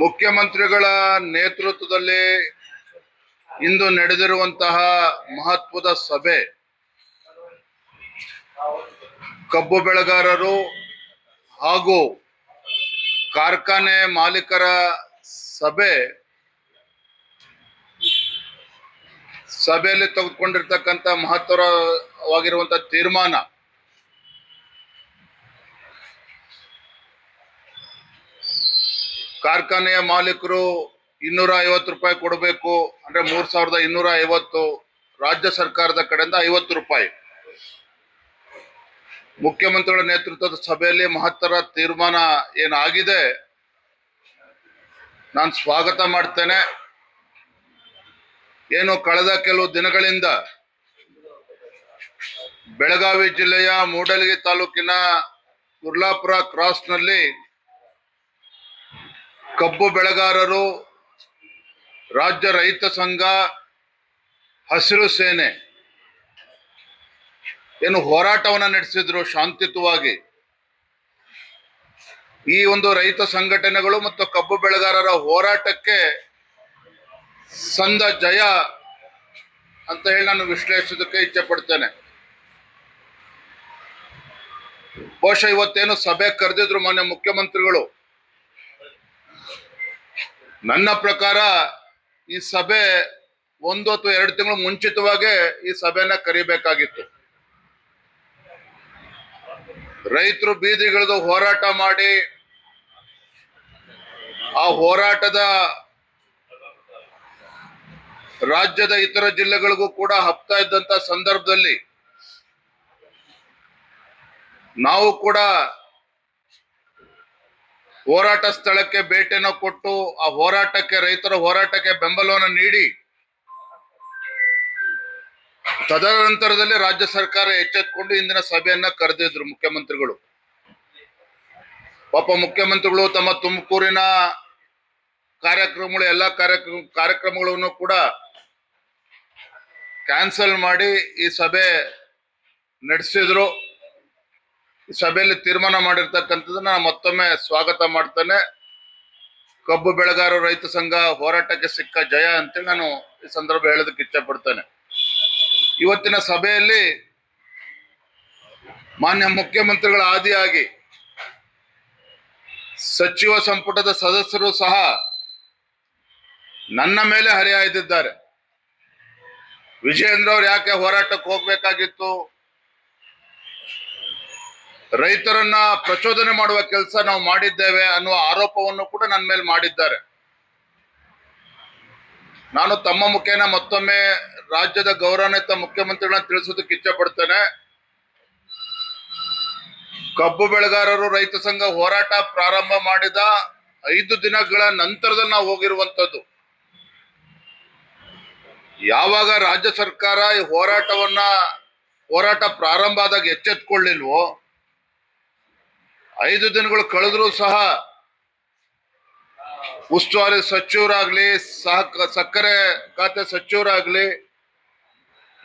ಮುಖ್ಯಮಂತ್ರಿಗಳ ನೇತೃತ್ವದಲ್ಲಿ ಇಂದು ನಡೆದಿರುವಂತಹ ಮಹತ್ವದ ಸಭೆ ಕಬ್ಬು ಬೆಳೆಗಾರರು ಹಾಗೂ ಕಾರ್ಖಾನೆ ಮಾಲೀಕರ ಸಭೆಯಲ್ಲಿ ತೆಗೆದುಕೊಂಡಿರ್ತಕ್ಕಂಥ ಮಹತ್ವವಾಗಿರುವಂತಹ ತೀರ್ಮಾನ ಕಾರ್ಖಾನೆಯ ಮಾಲೀಕರು 250 ರೂಪಾಯಿ ಕೊಡಬೇಕು ಅಂದ್ರೆ 3250, ರಾಜ್ಯ ಸರ್ಕಾರದ ಕಡೆಯಿಂದ 50 ರೂಪಾಯಿ. ಮುಖ್ಯಮಂತ್ರಿಗಳ ನೇತೃತ್ವದ ಸಭೆಯಲ್ಲಿ ಮಹತ್ತರ ತೀರ್ಮಾನ ಏನಾಗಿದೆ ನಾನು ಸ್ವಾಗತ ಮಾಡ್ತೇನೆ. ಏನು ಕಳೆದ ಕೆಲವು ದಿನಗಳಿಂದ ಬೆಳಗಾವಿ ಜಿಲ್ಲೆಯ ಮೂಡಲಗಿ ತಾಲೂಕಿನ ಕುರ್ಲಾಪುರ ಕ್ರಾಸ್ನಲ್ಲಿ ಕಬ್ಬು ಬೆಳೆಗಾರರು, ರಾಜ್ಯ ರೈತ ಸಂಘ, ಹಸಿರು ಸೇನೆ ಏನು ಹೋರಾಟವನ್ನ ನಡೆಸಿದ್ರು ಶಾಂತಿಯುತವಾಗಿ. ಈ ಒಂದು ರೈತ ಸಂಘಟನೆಗಳು ಮತ್ತು ಕಬ್ಬು ಬೆಳೆಗಾರರ ಹೋರಾಟಕ್ಕೆ ಸಂದ ಜಯ ಅಂತ ಹೇಳಿ ನಾನು ವಿಶ್ಲೇಷಿಸೋದಕ್ಕೆ ಇಚ್ಛೆ ಪಡ್ತೇನೆ. ಬಹುಶಃ ಇವತ್ತೇನು ಸಭೆ ಕರೆದಿದ್ರು ಮಾನ್ಯ ಮುಖ್ಯಮಂತ್ರಿಗಳು, ನನ್ನ ಪ್ರಕಾರ ಈ ಸಭೆ 1 ಅಥವಾ 2 ತಿಂಗಳು ಮುಂಚಿತವಾಗೇ ಈ ಸಭೆನ ಕರಿಬೇಕಾಗಿತ್ತು. ರೈತರು ಬೀದಿಗಿಳಿದು ಹೋರಾಟ ಮಾಡಿ ಆ ಹೋರಾಟದ ರಾಜ್ಯದ ಇತರ ಜಿಲ್ಲೆಗಳಿಗೂ ಕೂಡ ಹಬ್ತಾ ಇದ್ದಂತ ಸಂದರ್ಭದಲ್ಲಿ ನಾವು ಕೂಡ ಹೋರಾಟ ಸ್ಥಳಕ್ಕೆ ಭೇಟಿಯನ್ನು ಕೊಟ್ಟು ಆ ಹೋರಾಟಕ್ಕೆ, ರೈತರ ಹೋರಾಟಕ್ಕೆ ಬೆಂಬಲವನ್ನು ನೀಡಿ ತದನಂತರದಲ್ಲಿ ರಾಜ್ಯ ಸರ್ಕಾರ ಎಚ್ಚೆತ್ತುಕೊಂಡು ಇಂದಿನ ಸಭೆಯನ್ನ ಕರೆದಿದ್ರು ಮುಖ್ಯಮಂತ್ರಿಗಳು. ಪಾಪ ಮುಖ್ಯಮಂತ್ರಿಗಳು ತಮ್ಮ ತುಮಕೂರಿನ ಕಾರ್ಯಕ್ರಮಗಳು ಎಲ್ಲ ಕಾರ್ಯಕ್ರಮಗಳನ್ನು ಕೂಡ ಕ್ಯಾನ್ಸಲ್ ಮಾಡಿ ಈ ಸಭೆ ನಡೆಸಿದ್ರು. ಈ ಸಭೆಯಲ್ಲಿ ತೀರ್ಮಾನ ಮಾಡಿರ್ತಕ್ಕಂಥದ್ದನ್ನ ನಾನು ಮತ್ತೊಮ್ಮೆ ಸ್ವಾಗತ ಮಾಡ್ತೇನೆ. ಕಬ್ಬು ಬೆಳೆಗಾರರು ರೈತ ಸಂಘ ಹೋರಾಟಕ್ಕೆ ಸಿಕ್ಕ ಜಯ ಅಂತೇಳಿ ನಾನು ಈ ಸಂದರ್ಭ ಹೇಳೋದಕ್ಕೆ ಇಚ್ಛೆ ಪಡ್ತೇನೆ. ಇವತ್ತಿನ ಸಭೆಯಲ್ಲಿ ಮಾನ್ಯ ಮುಖ್ಯಮಂತ್ರಿಗಳ ಆದಿಯಾಗಿ ಸಚಿವ ಸಂಪುಟದ ಸದಸ್ಯರು ಸಹ ನನ್ನ ಮೇಲೆ ಹರಿಹಾಯ್ದಿದ್ದಾರೆ. ವಿಜಯೇಂದ್ರ ಅವ್ರು ಯಾಕೆ ಹೋರಾಟಕ್ಕೆ ಹೋಗ್ಬೇಕಾಗಿತ್ತು, ರೈತರನ್ನ ಪ್ರಚೋದನೆ ಮಾಡುವ ಕೆಲಸ ನಾವು ಮಾಡಿದ್ದೇವೆ ಅನ್ನುವ ಆರೋಪವನ್ನು ಕೂಡ ನನ್ನ ಮೇಲೆ ಮಾಡಿದ್ದಾರೆ. ನಾನು ತಮ್ಮ ಮುಖೇನ ಮತ್ತೊಮ್ಮೆ ರಾಜ್ಯದ ಗೌರವಾನ್ವಿತ ಮುಖ್ಯಮಂತ್ರಿಗಳನ್ನ ತಿಳಿಸೋದಕ್ಕೆ ಇಚ್ಛೆ ಪಡ್ತೇನೆ. ಕಬ್ಬು ಬೆಳೆಗಾರರು ರೈತ ಸಂಘ ಹೋರಾಟ ಪ್ರಾರಂಭ ಮಾಡಿದ 5 ದಿನಗಳ ನಂತರದಲ್ಲಿ ನಾವು ಹೋಗಿರುವಂತದ್ದು. ಯಾವಾಗ ರಾಜ್ಯ ಸರ್ಕಾರ ಈ ಹೋರಾಟ ಪ್ರಾರಂಭ ಆದಾಗ ಎಚ್ಚೆತ್ಕೊಳ್ಳಿಲ್ವೋ, 5 ದಿನಗಳು ಕಳೆದ್ರೂ ಸಹ ಉಸ್ತುವಾರಿ ಸಚಿವರಾಗ್ಲಿ, ಸಕ್ಕರೆ ಖಾತೆ ಸಚಿವರಾಗ್ಲಿ,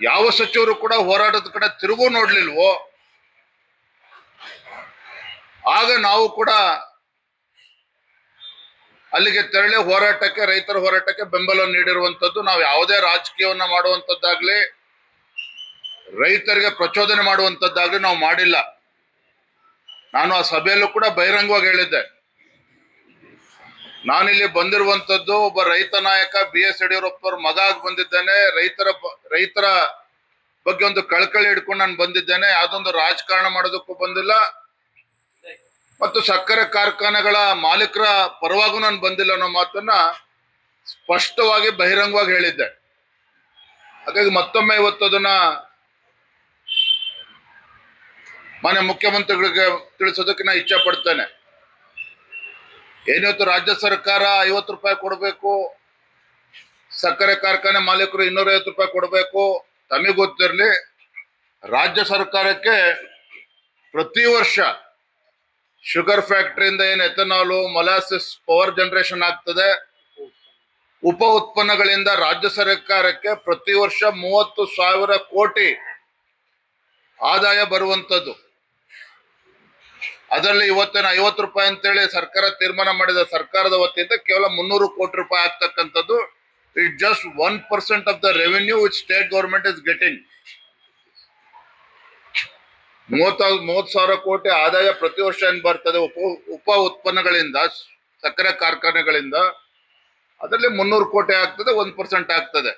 ಯಾವ ಸಚಿವರು ಕೂಡ ಹೋರಾಟದ ಕಡೆ ತಿರುಗೂ ನೋಡ್ಲಿಲ್ವೋ, ಆಗ ನಾವು ಕೂಡ ಅಲ್ಲಿಗೆ ತೆರಳಿ ರೈತರ ಹೋರಾಟಕ್ಕೆ ಬೆಂಬಲ ನೀಡಿರುವಂತದ್ದು. ನಾವು ಯಾವುದೇ ರಾಜಕೀಯವನ್ನ ಮಾಡುವಂತದ್ದಾಗ್ಲಿ, ರೈತರಿಗೆ ಪ್ರಚೋದನೆ ಮಾಡುವಂತದ್ದಾಗ್ಲಿ ನಾವು ಮಾಡಿಲ್ಲ. ನಾನು ಆ ಸಭೆಯಲ್ಲೂ ಕೂಡ ಬಹಿರಂಗವಾಗಿ ಹೇಳಿದ್ದೆ, ನಾನಿಲ್ಲಿ ಬಂದಿರುವಂತದ್ದು ಒಬ್ಬ ರೈತ ನಾಯಕ BS ಯಡಿಯೂರಪ್ಪ ಅವ್ರ ಮಗ ಆಗಿ ಬಂದಿದ್ದೇನೆ. ರೈತರ ಬಗ್ಗೆ ಒಂದು ಕಳಕಳಿ ಹಿಡ್ಕೊಂಡು ನಾನು ಬಂದಿದ್ದೇನೆ. ಯಾವುದೊಂದು ರಾಜಕಾರಣ ಮಾಡೋದಕ್ಕೂ ಬಂದಿಲ್ಲ ಮತ್ತು ಸಕ್ಕರೆ ಕಾರ್ಖಾನೆಗಳ ಮಾಲೀಕರ ಪರವಾಗೂ ನಾನು ಬಂದಿಲ್ಲ ಅನ್ನೋ ಮಾತನ್ನ ಸ್ಪಷ್ಟವಾಗಿ ಬಹಿರಂಗವಾಗಿ ಹೇಳಿದ್ದೆ. ಹಾಗಾಗಿ ಮತ್ತೊಮ್ಮೆ ಇವತ್ತು ಅದನ್ನ ಮಾನ್ಯ ಮುಖ್ಯಮಂತ್ರಿಗಳಿಗೆ ತಿಳಿಸೋದಕ್ಕೆ ನಾನು ಇಚ್ಛೆ ಪಡ್ತೇನೆ. ಏನಿವತ್ತು ರಾಜ್ಯ ಸರ್ಕಾರ 50 ರೂಪಾಯಿ ಕೊಡಬೇಕು, ಸಕ್ಕರೆ ಕಾರ್ಖಾನೆ ಮಾಲೀಕರು 250 ರೂಪಾಯಿ ಕೊಡಬೇಕು, ತಮಗೆ ಗೊತ್ತಿರಲಿ, ರಾಜ್ಯ ಸರ್ಕಾರಕ್ಕೆ ಪ್ರತಿ ವರ್ಷ ಶುಗರ್ ಫ್ಯಾಕ್ಟರಿಯಿಂದ ಏನು ಎಥನಾಲು, ಮೊಲಾಸಿಸ್, ಪವರ್ ಜನರೇಷನ್ ಆಗ್ತದೆ, ಉಪ ಉತ್ಪನ್ನಗಳಿಂದ ರಾಜ್ಯ ಸರ್ಕಾರಕ್ಕೆ ಪ್ರತಿ ವರ್ಷ 30,000 ಕೋಟಿ ಆದಾಯ ಬರುವಂಥದ್ದು. ಅದರಲ್ಲಿ ಇವತ್ತಿನ 50 ರೂಪಾಯಿ ಅಂತೇಳಿ ಸರ್ಕಾರ ತೀರ್ಮಾನ ಮಾಡಿದ ಸರ್ಕಾರದ ವತಿಯಿಂದ ಕೇವಲ 300 ಕೋಟಿ ರೂಪಾಯಿ ಆಗ್ತಕ್ಕಂಥದ್ದು. It just 1% of the revenue which state government is getting. 30,000 ಕೋಟಿ ಆದಾಯ ಪ್ರತಿ ವರ್ಷ ಏನ್ ಬರ್ತದೆ ಉಪ ಉತ್ಪನ್ನಗಳಿಂದ, ಸಕ್ಕರೆ ಕಾರ್ಖಾನೆಗಳಿಂದ, ಅದರಲ್ಲಿ 300 ಕೋಟಿ ಆಗ್ತದೆ, 1% ಆಗ್ತದೆ.